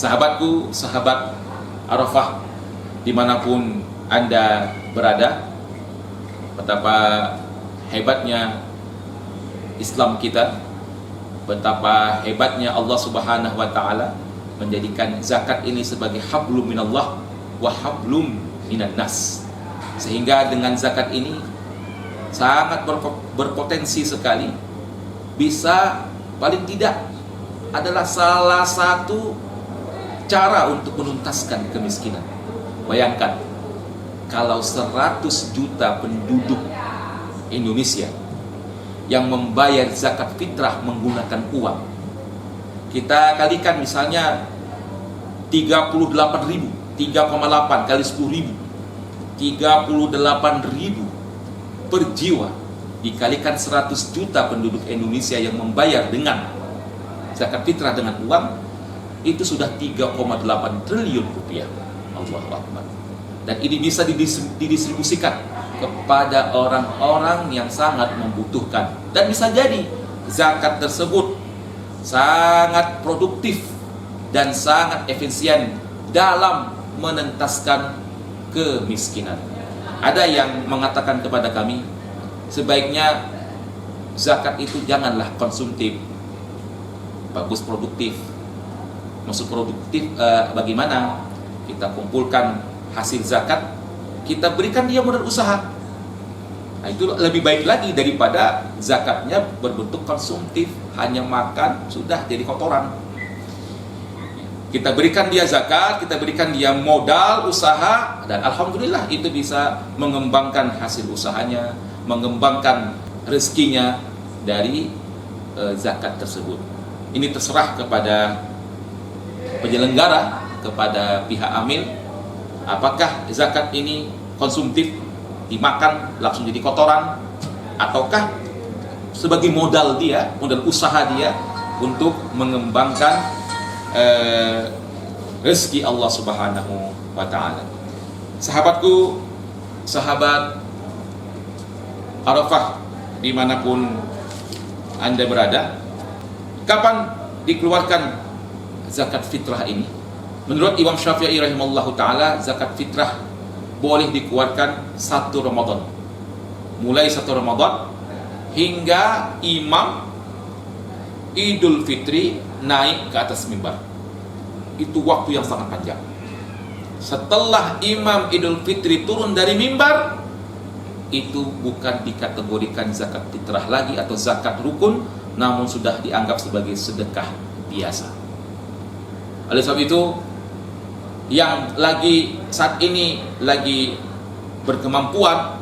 Sahabatku, sahabat Arafah, dimanapun Anda berada, betapa hebatnya Islam kita, betapa hebatnya Allah Subhanahu wa Ta'ala menjadikan zakat ini sebagai hablum minallah wa hablum minan nas. Sehingga dengan zakat ini sangat berpotensi sekali bisa, paling tidak adalah salah satu cara untuk menuntaskan kemiskinan. Bayangkan kalau 100 juta penduduk Indonesia yang membayar zakat fitrah menggunakan uang, kita kalikan misalnya 38.000, 3,8 kali 10.000, 38.000 per jiwa, dikalikan 100 juta penduduk Indonesia yang membayar dengan zakat fitrah dengan uang, itu sudah 3,8 triliun rupiah. Allahu Akbar. Dan ini bisa didistribusikan kepada orang-orang yang sangat membutuhkan. Dan bisa jadi zakat tersebut sangat produktif dan sangat efisien dalam menentaskan kemiskinan. Ada yang mengatakan kepada kami, sebaiknya zakat itu janganlah konsumtif, bagus produktif. Maksud produktif bagaimana? Kita kumpulkan hasil zakat, kita berikan dia modal usaha. Nah, itu lebih baik lagi daripada zakatnya berbentuk konsumtif, hanya makan sudah jadi kotoran. Kita berikan dia zakat, kita berikan dia modal usaha, dan alhamdulillah itu bisa mengembangkan hasil usahanya, mengembangkan rezekinya dari zakat tersebut. Ini terserah kepada penyelenggara, kepada pihak amil, apakah zakat ini konsumtif, dimakan langsung jadi kotoran, ataukah sebagai modal dia, modal usaha dia untuk mengembangkan rezeki Allah Subhanahu wa Ta'ala. Sahabatku, sahabat Arafah, dimanapun Anda berada, kapan dikeluarkan zakat fitrah ini? Menurut Imam Syafi'i rahimahullahu ta'ala, zakat fitrah boleh dikeluarkan 1 Ramadan. Mulai 1 Ramadan hingga Imam Idul Fitri naik ke atas mimbar. Itu waktu yang sangat panjang. Setelah Imam Idul Fitri turun dari mimbar, itu bukan dikategorikan zakat fitrah lagi atau zakat rukun, namun sudah dianggap sebagai sedekah biasa. Oleh sebab itu, yang lagi saat ini lagi berkemampuan,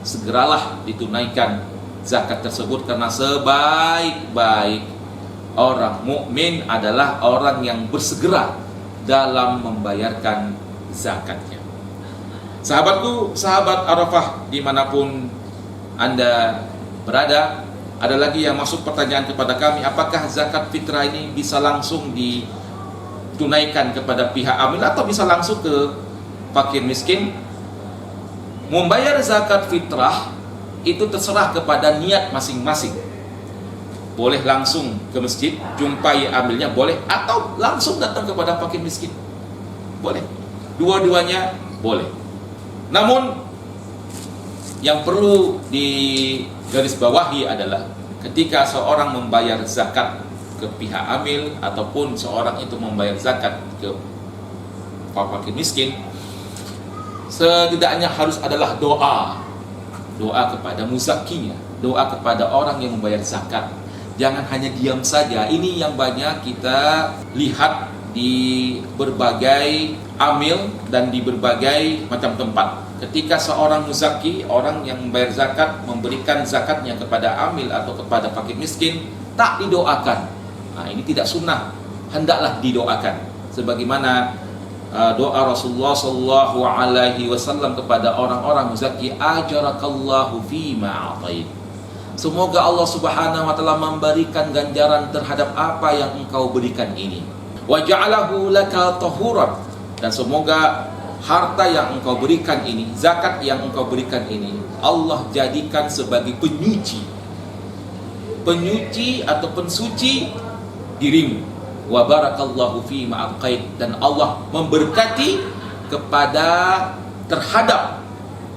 segeralah ditunaikan zakat tersebut, karena sebaik-baik orang mukmin adalah orang yang bersegera dalam membayarkan zakatnya. Sahabatku, sahabat Arafah, dimanapun Anda berada, ada lagi yang masuk pertanyaan kepada kami, apakah zakat fitrah ini bisa langsung ditunaikan kepada pihak amil atau bisa langsung ke fakir miskin? Membayar zakat fitrah itu terserah kepada niat masing-masing. Boleh langsung ke masjid, jumpai amilnya, boleh, atau langsung datang kepada fakir miskin, boleh. Dua-duanya boleh. Namun yang perlu digarisbawahi adalah ketika seorang membayar zakat ke pihak amil ataupun seorang itu membayar zakat ke fakir miskin, setidaknya harus adalah doa kepada muzakinya, doa kepada orang yang membayar zakat. Jangan hanya diam saja. Ini yang banyak kita lihat di berbagai amil dan di berbagai macam tempat. Ketika seorang muzaki, orang yang membayar zakat, memberikan zakatnya kepada amil atau kepada fakir miskin, tak didoakan. Nah, ini tidak sunnah, hendaklah didoakan. Sebagaimana doa Rasulullah sallallahu alaihi wasallam kepada orang-orang muzaki, ajarakallahu fima atait. Semoga Allah Subhanahu wa taala memberikan ganjaran terhadap apa yang engkau berikan ini. Wa ja'alahu laka tahuran, dan semoga harta yang engkau berikan ini, zakat yang engkau berikan ini, Allah jadikan sebagai penyuci atau pensuci dirimu. wa barakallahu fi ma abqait, dan Allah memberkati kepada terhadap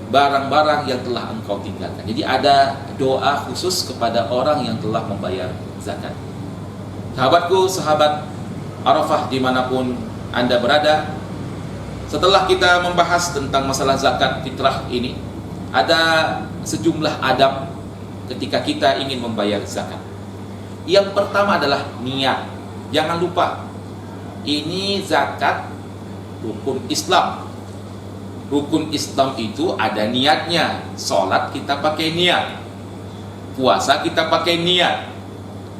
barang-barang yang telah engkau tinggalkan. Jadi ada doa khusus kepada orang yang telah membayar zakat. Sahabatku, sahabat Arafah dimanapun Anda berada, setelah kita membahas tentang masalah zakat fitrah ini, ada sejumlah adab ketika kita ingin membayar zakat. Yang pertama adalah niat. Jangan lupa, ini zakat rukun Islam. Rukun Islam itu ada niatnya. Sholat kita pakai niat, puasa kita pakai niat,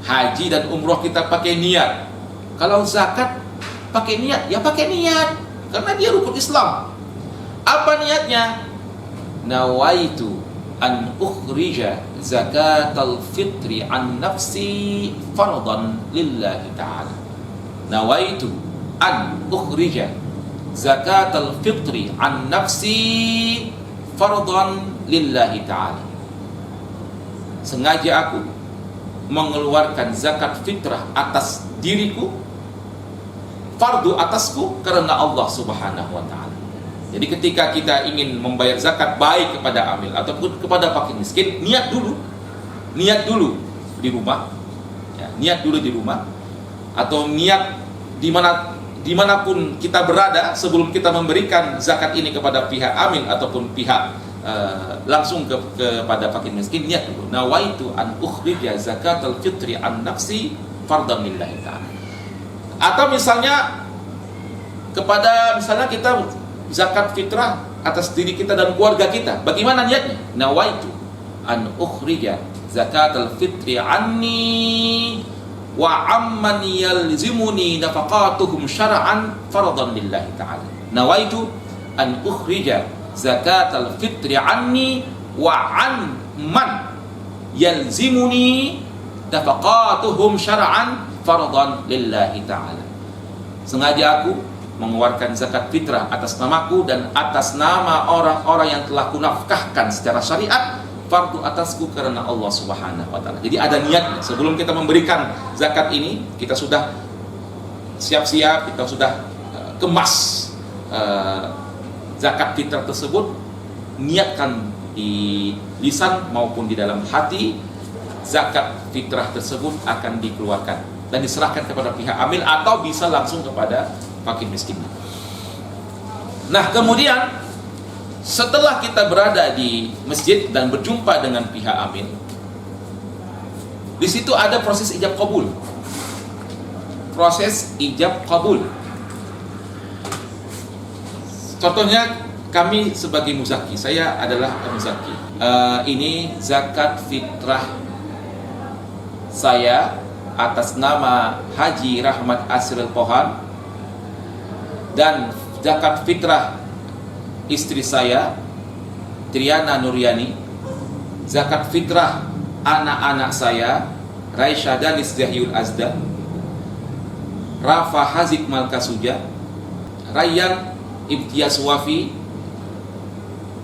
haji dan umroh kita pakai niat. Kalau zakat pakai niat, ya pakai niat, karena dia rukun Islam. Apa niatnya? Nawaitu an ukhrija zakatal fitri an nafsi fardhan lillahi ta'ala. Nawaitu an ukhrija zakatal fitri an nafsi fardhan lillahi ta'ala. Sengaja aku mengeluarkan zakat fitrah atas diriku, fardu atasku, karena Allah Subhanahu wa ta'ala. Jadi ketika kita ingin membayar zakat, baik kepada amil ataupun kepada fakir miskin, niat dulu di rumah, ya, niat dulu di rumah, atau niat dimanapun kita berada sebelum kita memberikan zakat ini kepada pihak amil ataupun pihak langsung kepada fakir miskin, niat dulu. Nawaitu an ukhrija zakatal fitri an nafsi fardhan lillahi ta'ala. Atau misalnya kita zakat fitrah atas diri kita dan keluarga kita. Bagaimana niatnya? Nawaitu an ukhrija zakatal fitri anni wa amman yalzimuni nafaqatuhum syar'an fardhan lillahi ta'ala. Nawaitu an ukhrija zakatal fitri anni wa an man yalzimuni nafaqatuhum syar'an fardhan lillahi ta'ala. Sengaja aku mengeluarkan zakat fitrah atas namaku dan atas nama orang-orang yang telah kunafkahkan secara syariat, fardu atasku karena Allah Subhanahu wa ta'ala. Jadi ada niatnya. Sebelum kita memberikan zakat ini, kita sudah siap-siap, kita sudah kemas zakat fitrah tersebut, niatkan di lisan maupun di dalam hati, zakat fitrah tersebut akan dikeluarkan dan diserahkan kepada pihak amil atau bisa langsung kepada fakir miskin. Nah, kemudian setelah kita berada di masjid dan berjumpa dengan pihak amil, di situ ada proses ijab qabul. Proses ijab qabul. Contohnya kami sebagai muzaki, saya adalah muzaki. Ini zakat fitrah saya atas nama Haji Rahmat Asril Pohan, dan zakat fitrah istri saya Triana Nuryani, zakat fitrah anak-anak saya Raisya Danis Zahyul Azda, Rafa Hazik Malkasuja, Rayyan Ibtias Wafi,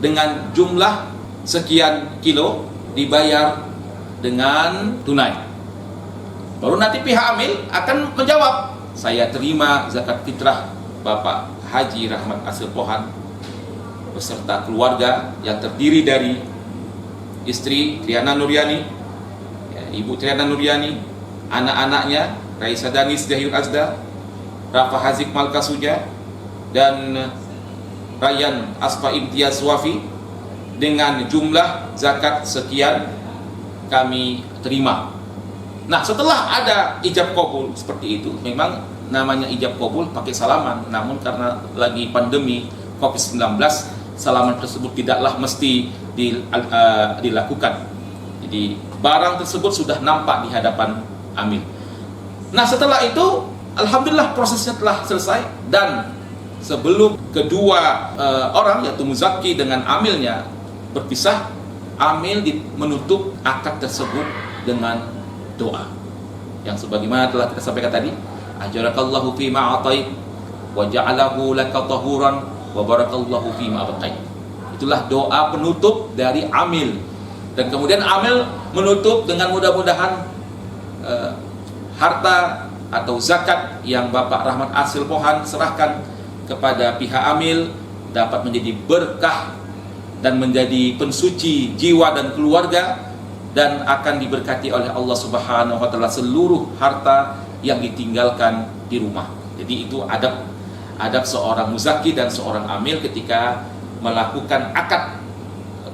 dengan jumlah sekian kilo dibayar dengan tunai. Baru nanti pihak amil akan menjawab, saya terima zakat fitrah Bapak Haji Rahmat Asril Pohan beserta keluarga yang terdiri dari istri Triana Nuryani, Ibu Triana Nuryani, anak-anaknya Raisa Danis Zahyul Azda, Rafa Hazik Malkasuja, dan Rayyan Asfa Imtiaz Wafi, dengan jumlah zakat sekian kami terima. Nah, setelah ada ijab qabul seperti itu, memang namanya ijab qabul pakai salaman, namun karena lagi pandemi COVID-19, salaman tersebut tidaklah mesti dilakukan. Jadi barang tersebut sudah nampak di hadapan amil. Nah, setelah itu alhamdulillah prosesnya telah selesai, dan sebelum kedua orang yaitu muzaki dengan amilnya berpisah, amil menutup akad tersebut dengan doa yang sebagaimana telah kita sampaikan tadi, ajarakallahu fi ma atait wa ja'alahu laka tahuran wa barakallahu fi ma abqait. Itulah doa penutup dari amil, dan kemudian amil menutup dengan mudah-mudahan harta atau zakat yang Bapak Rahmat Asil Pohan serahkan kepada pihak amil dapat menjadi berkah dan menjadi pensuci jiwa dan keluarga, dan akan diberkati oleh Allah Subhanahu wa taala seluruh harta yang ditinggalkan di rumah. Jadi itu adab seorang muzaki dan seorang amil ketika melakukan akad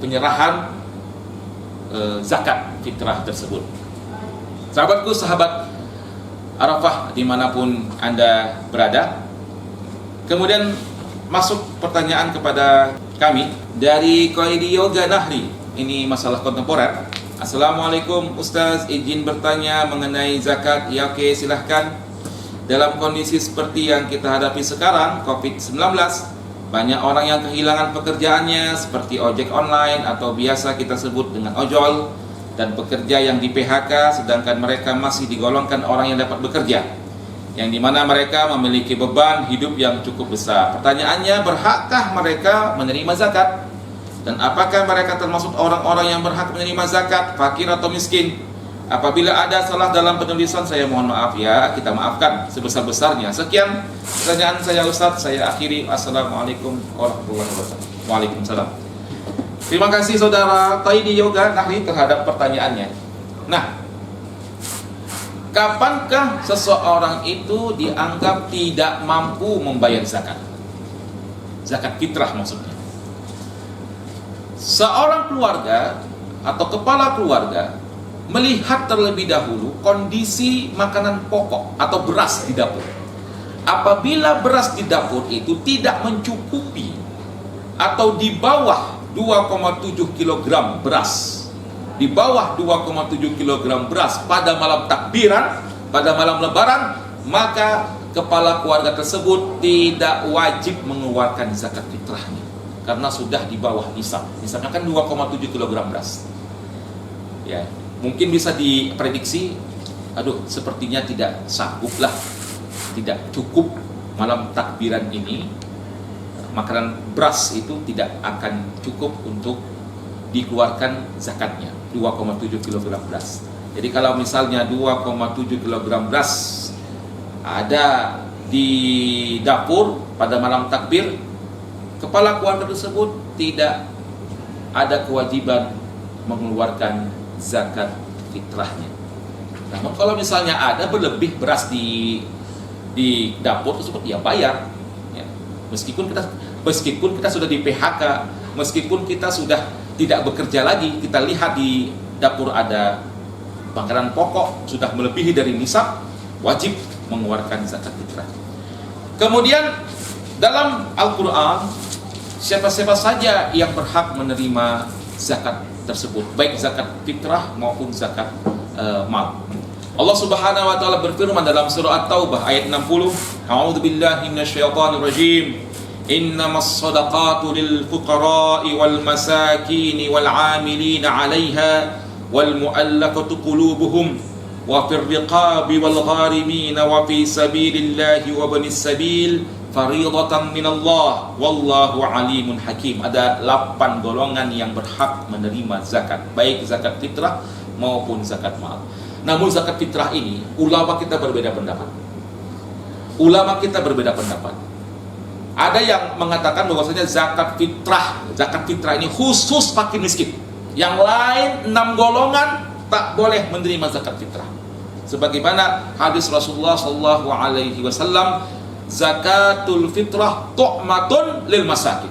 penyerahan zakat fitrah tersebut. Sahabatku, sahabat Arafah dimanapun Anda berada, kemudian masuk pertanyaan kepada kami dari Qaidi Yoga Nahri. Ini masalah kontemporer. Assalamualaikum Ustaz, izin bertanya mengenai zakat. Ya, oke, silahkan. Dalam kondisi seperti yang kita hadapi sekarang, COVID-19, banyak orang yang kehilangan pekerjaannya seperti ojek online atau biasa kita sebut dengan ojol, dan pekerja yang di PHK, sedangkan mereka masih digolongkan orang yang dapat bekerja, yang dimana mereka memiliki beban hidup yang cukup besar. Pertanyaannya, berhakkah mereka menerima zakat? Dan apakah mereka termasuk orang-orang yang berhak menerima zakat, fakir atau miskin? Apabila ada salah dalam penulisan, saya mohon maaf ya, kita maafkan sebesar-besarnya. Sekian pertanyaan saya Ustaz, saya akhiri. Assalamualaikum warahmatullahi wabarakatuh. Waalaikumsalam. Terima kasih saudara Qaidi Yoga Nahri terhadap pertanyaannya. Nah, kapankah seseorang itu dianggap tidak mampu membayar zakat? Zakat fitrah maksudnya. Seorang keluarga atau kepala keluarga melihat terlebih dahulu kondisi makanan pokok atau beras di dapur. Apabila beras di dapur itu tidak mencukupi atau di bawah 2,7 kg beras, di bawah 2,7 kg beras pada malam takbiran, pada malam lebaran, maka kepala keluarga tersebut tidak wajib mengeluarkan zakat fitrahnya karena sudah di bawah nisab. Nisabnya kan 2,7 kg beras. Ya, mungkin bisa diprediksi, sepertinya tidak sanggup lah, tidak cukup malam takbiran ini, makanan beras itu tidak akan cukup untuk dikeluarkan zakatnya, 2,7 kg beras. Jadi kalau misalnya 2,7 kg beras ada di dapur pada malam takbir, kepala keluarga tersebut tidak ada kewajiban mengeluarkan zakat fitrahnya. Namun kalau misalnya ada berlebih beras di dapur tersebut, ya bayar. Ya. Meskipun kita sudah di PHK, meskipun kita sudah tidak bekerja lagi, kita lihat di dapur ada makanan pokok sudah melebihi dari nisab, wajib mengeluarkan zakat fitrah. Kemudian dalam Al-Quran, siapa-siapa saja yang berhak menerima zakat tersebut, baik zakat fitrah maupun zakat mal. Allah Subhanahu wa taala berfirman dalam surah At-Taubah ayat 60, A'udzubillahi minasyaitonir rajim. Innamas shadaqatu lil fuqara'i wal masakin wal 'amilina 'alaiha wal mu'allaqatu qulubuhum wa fir riqabi wal gharimin wa fi sabilillahi wa banis sabil fariidatan minallah wallahu alimun hakim. Ada 8 golongan yang berhak menerima zakat, baik zakat fitrah maupun zakat mal. Namun zakat fitrah ini ulama kita berbeda pendapat. Ada yang mengatakan bahwasanya zakat fitrah ini khusus fakir miskin. Yang lain 6 golongan tak boleh menerima zakat fitrah. Sebagaimana hadis Rasulullah sallallahu alaihi wasallam, zakatul fitrah tu'matun lil masakin.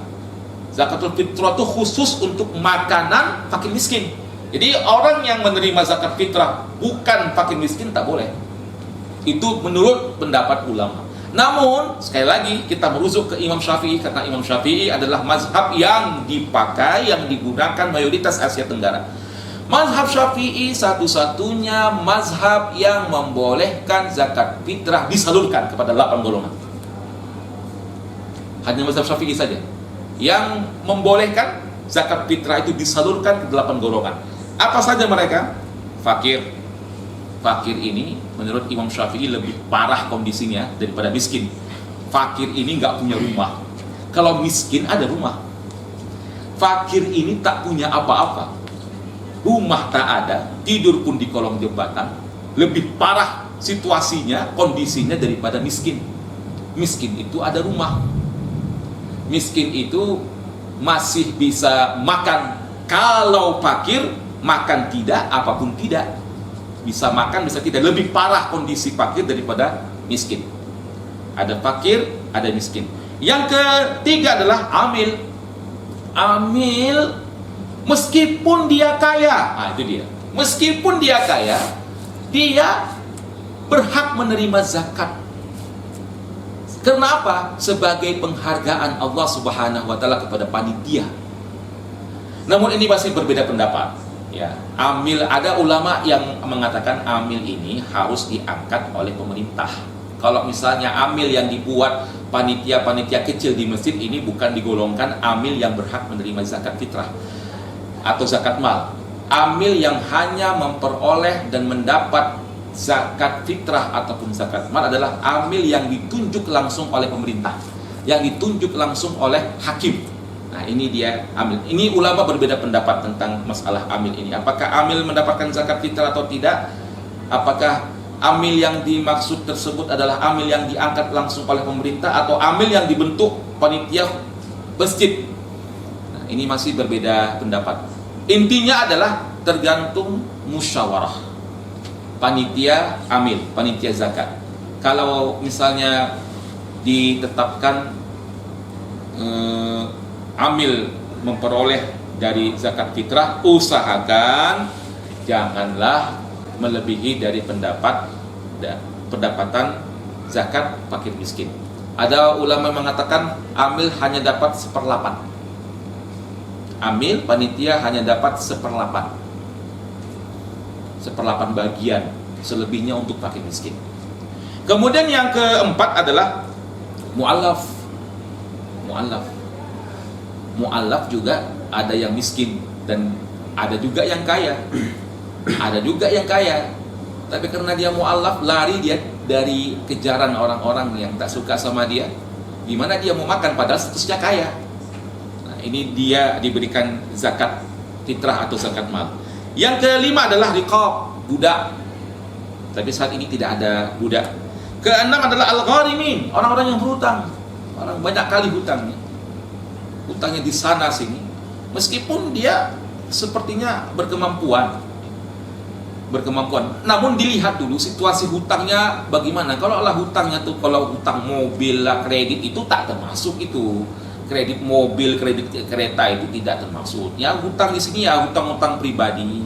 Zakatul fitrah itu khusus untuk makanan fakir miskin. Jadi orang yang menerima zakat fitrah bukan fakir miskin tak boleh. Itu menurut pendapat ulama. Namun sekali lagi kita merujuk ke Imam Syafi'i, karena Imam Syafi'i adalah mazhab yang dipakai, yang digunakan mayoritas Asia Tenggara. Mazhab Syafi'i satu-satunya mazhab yang membolehkan zakat fitrah disalurkan kepada 8 golongan. Hanya mazhab Syafi'i saja yang membolehkan zakat fitrah itu disalurkan ke 8 golongan. Apa saja mereka? Fakir. Fakir ini menurut Imam Syafi'i lebih parah kondisinya daripada miskin. Fakir ini nggak punya rumah. Kalau miskin ada rumah. Fakir ini tak punya apa-apa. Rumah tak ada, tidur pun di kolong jembatan. Lebih parah situasinya, kondisinya daripada miskin. Miskin itu ada rumah. Miskin itu masih bisa makan. Kalau fakir, makan tidak, apapun tidak. Bisa makan, bisa tidak. Lebih parah kondisi fakir daripada miskin. Ada fakir, ada miskin. Yang ketiga adalah amil. Amil, meskipun dia kaya. Nah, itu dia. Meskipun dia kaya, dia berhak menerima zakat. Kenapa? Sebagai penghargaan Allah Subhanahu wa taala kepada panitia. Namun ini masih berbeda pendapat. Ya, amil, ada ulama yang mengatakan amil ini harus diangkat oleh pemerintah. Kalau misalnya amil yang dibuat panitia-panitia kecil di masjid ini bukan digolongkan amil yang berhak menerima zakat fitrah atau zakat mal. Amil yang hanya memperoleh dan mendapat zakat fitrah ataupun zakat mal adalah amil yang ditunjuk langsung oleh pemerintah, yang ditunjuk langsung oleh hakim. Nah, ini dia amil. Ini ulama berbeda pendapat tentang masalah amil ini. Apakah amil mendapatkan zakat fitrah atau tidak? Apakah amil yang dimaksud tersebut adalah amil yang diangkat langsung oleh pemerintah atau amil yang dibentuk panitia masjid? Nah, ini masih berbeda pendapat. Intinya adalah tergantung musyawarah panitia amil, panitia zakat. Kalau misalnya ditetapkan amil memperoleh dari zakat fitrah, usahakan janganlah melebihi dari pendapatan zakat fakir miskin. Ada ulama mengatakan amil hanya dapat 1/8. Amil panitia hanya dapat 1/8 bagian, selebihnya untuk fakir miskin. Kemudian yang keempat adalah mu'allaf. Mu'allaf juga ada yang miskin dan ada juga yang kaya. Ada juga yang kaya, tapi karena dia mu'allaf, lari dia dari kejaran orang-orang yang tak suka sama dia. Gimana dia mau makan padahal statusnya kaya? Nah, ini dia diberikan zakat fitrah atau zakat mal. Yang kelima adalah riqab, budak. Tapi saat ini tidak ada budak. Keenam adalah al-gharimin, orang-orang yang berhutang. Orang banyak kali hutangnya. Hutangnya di sana sini. Meskipun dia sepertinya berkemampuan. Namun dilihat dulu situasi hutangnya bagaimana. Kalau hutangnya tuh, kalau hutang mobil lah, kredit itu tak termasuk itu. Kredit mobil, kredit kereta itu tidak termasuk. Ya, hutang di sini ya hutang-hutang pribadi.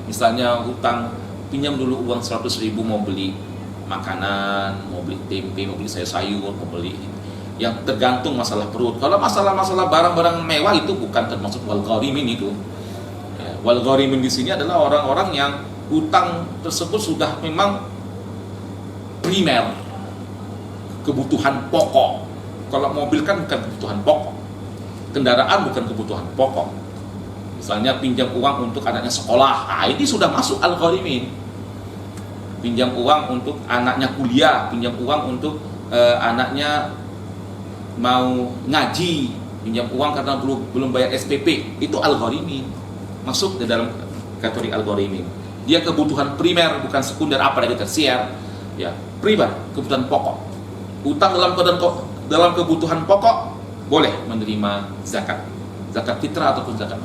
Misalnya hutang, pinjam dulu uang 100.000 mau beli makanan, mau beli tempe, mau beli sayur, mau beli, yang tergantung masalah perut. Kalau masalah barang-barang mewah itu bukan termasuk wal gharimin itu. Ya, wal gharimin di sini adalah orang-orang yang hutang tersebut sudah memang primer, kebutuhan pokok. Kalau mobil kan bukan kebutuhan pokok, kendaraan bukan kebutuhan pokok. Misalnya pinjam uang untuk anaknya sekolah, nah ini sudah masuk al-gharimin. Pinjam uang untuk anaknya kuliah, pinjam uang untuk anaknya mau ngaji, pinjam uang karena belum bayar SPP, itu al-gharimin, masuk di dalam kategori al-gharimin. Dia kebutuhan primer, bukan sekunder, apalagi tersier. Ya, primer, kebutuhan pokok. Utang dalam kebutuhan pokok boleh menerima zakat fitrah ataupun zakat.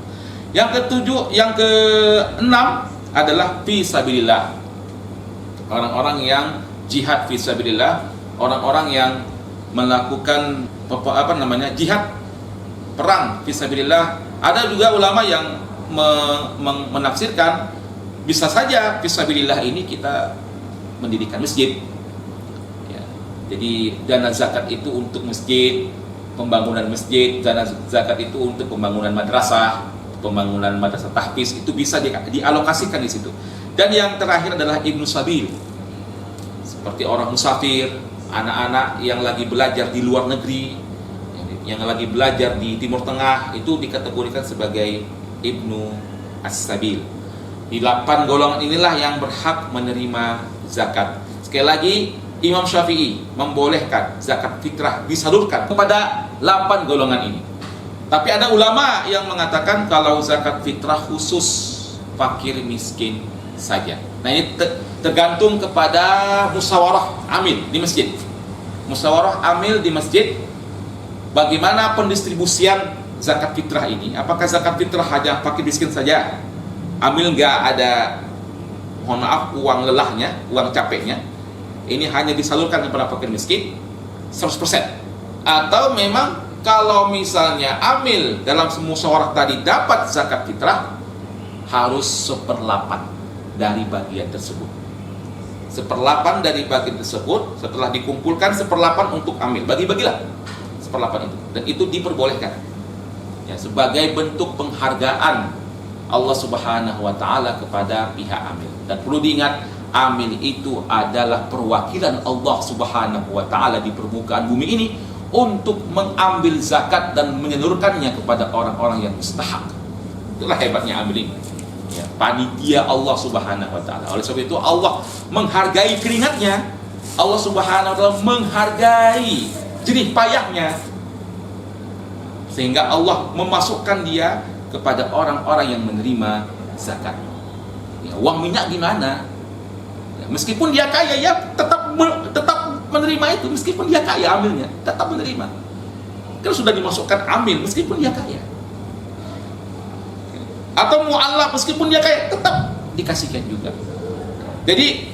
Yang keenam adalah fi sabilillah. Orang-orang yang jihad fi sabilillah, orang-orang yang melakukan jihad, perang fi sabilillah. Ada juga ulama yang menafsirkan bisa saja fi sabilillah ini kita mendirikan masjid. Jadi dana zakat itu untuk masjid, pembangunan masjid, dana zakat itu untuk pembangunan madrasah tahfiz, itu bisa dialokasikan di situ. Dan yang terakhir adalah ibnu sabil, seperti orang musafir, anak-anak yang lagi belajar di luar negeri, yang lagi belajar di Timur Tengah, itu dikategorikan sebagai ibnu as-sabil. Di 8 golongan inilah yang berhak menerima zakat. Sekali lagi, Imam Syafi'i membolehkan zakat fitrah disalurkan kepada 8 golongan ini. Tapi ada ulama yang mengatakan kalau zakat fitrah khusus fakir miskin saja. Nah, ini tergantung kepada musyawarah amil di masjid. Musyawarah amil di masjid, bagaimana pendistribusian zakat fitrah ini? Apakah zakat fitrah hanya fakir miskin saja? Amil nggak ada, mohon maaf, uang lelahnya, uang capeknya. Ini hanya disalurkan kepada fakir miskin 100%. Atau memang kalau misalnya amil dalam musyawarah tadi dapat zakat fitrah, harus 1/8 dari bagian tersebut. 1/8 dari bagian tersebut, setelah dikumpulkan 1/8 untuk amil, bagi-bagilah 1/8 itu, dan itu diperbolehkan ya, sebagai bentuk penghargaan Allah Subhanahu wa Ta'ala kepada pihak amil. Dan perlu diingat, amil itu adalah perwakilan Allah Subhanahu wa Ta'ala di permukaan bumi ini untuk mengambil zakat dan menyalurkannya kepada orang-orang yang mustahak. Itulah hebatnya amil ini ya, panitia Allah Subhanahu wa Ta'ala. Oleh sebab itu Allah menghargai keringatnya, Allah Subhanahu wa Ta'ala menghargai jerih payahnya, sehingga Allah memasukkan dia kepada orang-orang yang menerima zakat ya. Uang minyak gimana ya, meskipun dia kaya ya tetap menerima itu, meskipun dia kaya amilnya tetap menerima, kan sudah dimasukkan amil meskipun dia kaya. Atau mu'allaf, meskipun dia kaya tetap dikasihkan juga. Jadi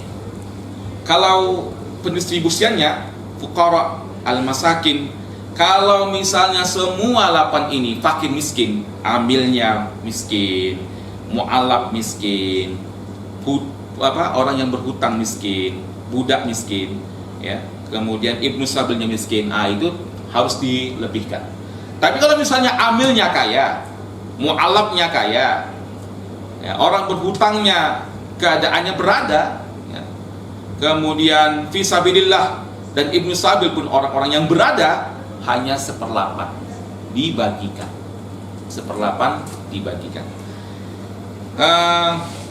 kalau pendistribusiannya fuqara al-masakin, kalau misalnya semua 8 ini fakir miskin, amilnya miskin, mu'allaf miskin, orang yang berhutang miskin, budak miskin ya, kemudian ibnu sabilnya miskin, itu harus dilebihkan. Tapi kalau misalnya amilnya kaya, mu'allafnya kaya ya, orang berhutangnya keadaannya berada ya, kemudian fisabilillah dan ibnu sabil pun orang-orang yang berada, hanya 1/8 dibagikan, 1/8 dibagikan.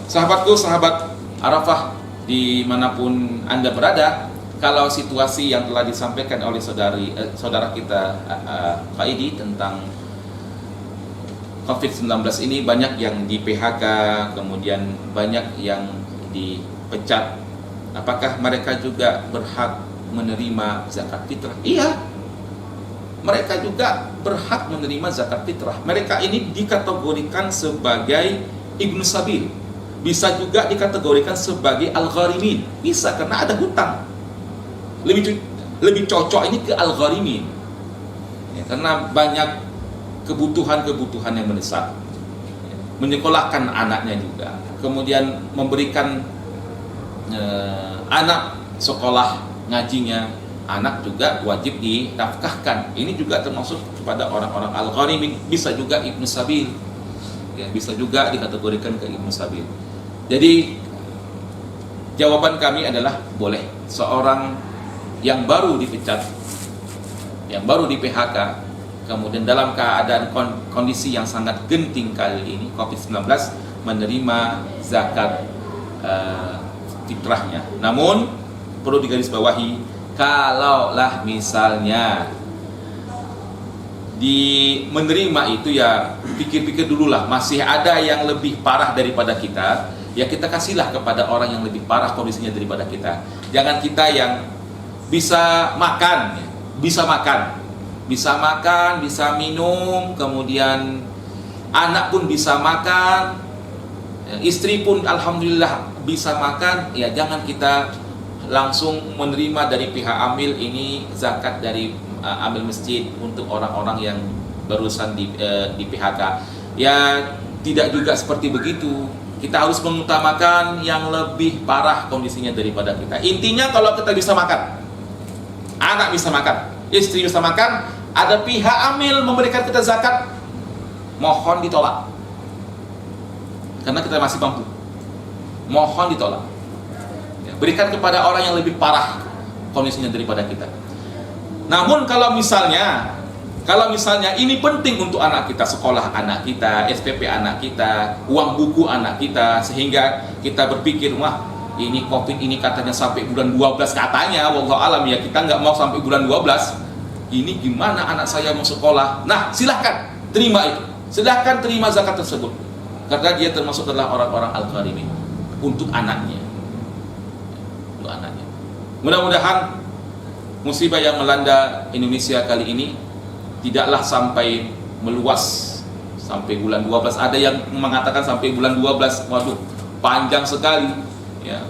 Sahabatku, sahabat Arafah dimanapun Anda berada, kalau situasi yang telah disampaikan oleh saudara kita Faidi tentang COVID-19 ini, banyak yang di PHK, kemudian banyak yang dipecat, apakah mereka juga berhak menerima zakat fitrah? Iya, mereka juga berhak menerima zakat fitrah. Mereka ini dikategorikan sebagai ibnu sabil, bisa juga dikategorikan sebagai al-gharimin, bisa, karena ada hutang. Lebih cocok ini ke al-gharimin ya, karena banyak kebutuhan-kebutuhan yang mendesak, menyekolahkan anaknya juga, kemudian memberikan anak sekolah ngajinya, anak juga wajib dinafkahkan. Ini juga termasuk kepada orang-orang al-gharimin, bisa juga ibnu sabil ya, bisa juga dikategorikan ke ibnu sabil. Jadi jawaban kami adalah boleh seorang yang baru dipecat, yang baru di PHK, kemudian dalam keadaan kondisi yang sangat genting kali ini COVID-19, menerima zakat fitrahnya. Namun perlu digarisbawahi, kalaulah misalnya menerima itu ya pikir-pikir dululah, masih ada yang lebih parah daripada kita, ya kita kasihlah kepada orang yang lebih parah kondisinya daripada kita. Jangan kita yang bisa makan, bisa minum, kemudian anak pun bisa makan, istri pun alhamdulillah bisa makan, ya jangan kita langsung menerima dari pihak amil ini zakat dari amil masjid untuk orang-orang yang barusan di PHK. Ya tidak juga seperti begitu. Kita harus mengutamakan yang lebih parah kondisinya daripada kita. Intinya kalau kita bisa makan, anak bisa makan, istri bisa makan, ada pihak amil memberikan kita zakat, mohon ditolak, karena kita masih mampu. Mohon ditolak ya, berikan kepada orang yang lebih parah kondisinya daripada kita. Namun kalau misalnya ini penting untuk anak kita, sekolah anak kita, SPP anak kita, uang buku anak kita, sehingga kita berpikir, wah ini COVID ini katanya sampai bulan 12 katanya, wallahu alam ya, kita nggak mau sampai bulan 12, ini gimana anak saya mau sekolah? Nah silahkan terima itu, silahkan terima zakat tersebut, karena dia termasuk adalah orang-orang al-gharimin untuk anaknya untuk anaknya. Mudah-mudahan musibah yang melanda Indonesia kali ini tidaklah sampai meluas sampai bulan 12. Ada yang mengatakan sampai bulan 12. Waduh, panjang sekali ya.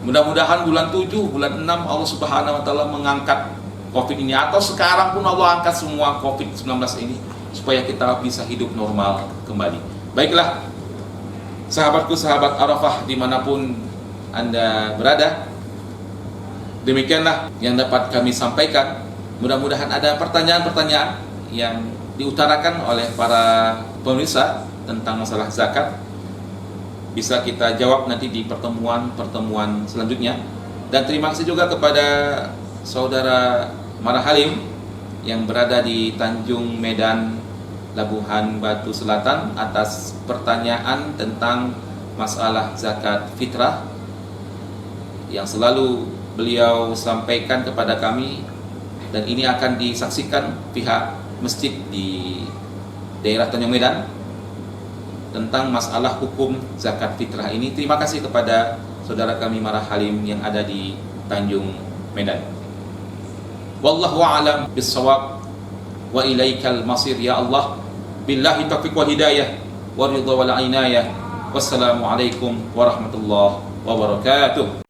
Mudah-mudahan bulan 7, bulan 6 Allah Subhanahu wa taala mengangkat Covid ini, atau sekarang pun Allah angkat semua Covid-19 ini supaya kita bisa hidup normal kembali. Baiklah, sahabatku, sahabat Arafah dimanapun Anda berada, demikianlah yang dapat kami sampaikan. Mudah-mudahan ada pertanyaan-pertanyaan yang diutarakan oleh para pemirsa tentang masalah zakat bisa kita jawab nanti di pertemuan selanjutnya. Dan terima kasih juga kepada saudara Marah Halim yang berada di Tanjung Medan, Labuhan Batu Selatan atas pertanyaan tentang masalah zakat fitrah yang selalu beliau sampaikan kepada kami, dan ini akan disaksikan pihak masjid di daerah Tanjung Medan tentang masalah hukum zakat fitrah ini. Terima kasih kepada saudara kami Marah Halim yang ada di Tanjung Medan. Wallahu a'lam bissawab wa ilaikal masir ya Allah. Billahi taufiq wal hidayah wa ridha wal inayah. Wassalamu alaikum warahmatullahi wabarakatuh.